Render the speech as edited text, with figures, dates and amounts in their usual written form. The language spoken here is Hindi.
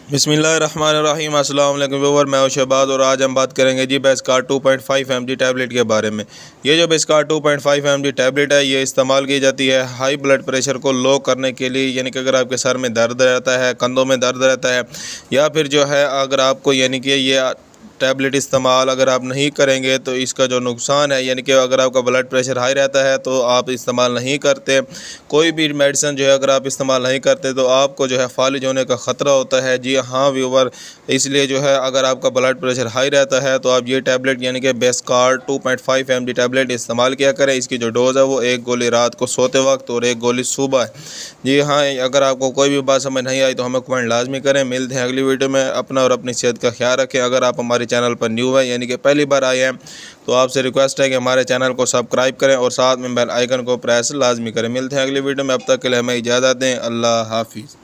बिस्मिल्लाहिर्रहमानिर्रहीम। अस्सलाम वालेकुम व्यूअर, मैं हूं शहबाज और आज हम बात करेंगे जी बेस्कार 2.5 mg टैबलेट के बारे में। ये जो बेस्कार 2.5 mg टैबलेट है ये इस्तेमाल की जाती है हाई ब्लड प्रेशर को लो करने के लिए, यानी कि अगर आपके सर में दर्द रहता है, कंधों में दर्द रहता है, या फिर जो है अगर आपको यानी कि ये टैबलेट इस्तेमाल अगर आप नहीं करेंगे तो इसका जो नुकसान है, यानी कि अगर आपका ब्लड प्रेशर हाई रहता है तो आप इस्तेमाल नहीं करते, कोई भी मेडिसिन जो है अगर आप इस्तेमाल नहीं करते तो आपको जो है फालिज होने का ख़तरा होता है। जी हाँ व्यूवर, इसलिए जो है अगर आपका ब्लड प्रेशर हाई रहता है तो आप ये टैबलेट यानी कि बेस्कार 2.5 mg टैबलेट इस्तेमाल किया करें। इसकी जो डोज़ है वो एक गोली रात को सोते वक्त और एक गोली सुबह है। जी हाँ, अगर आपको कोई भी बात समझ नहीं आई तो हमें कमेंट लाजमी करें। मिलते हैं अगली वीडियो में। अपना और अपनी सेहत का ख्याल रखें। अगर आप हमारे चैनल पर न्यू है यानी कि पहली बार आए हैं तो आपसे रिक्वेस्ट है कि हमारे चैनल को सब्सक्राइब करें और साथ में बेल आइकन को प्रेस लाजमी करें। मिलते हैं अगली वीडियो में, अब तक के लिए हमें इजाज़त दें। अल्लाह हाफिज़।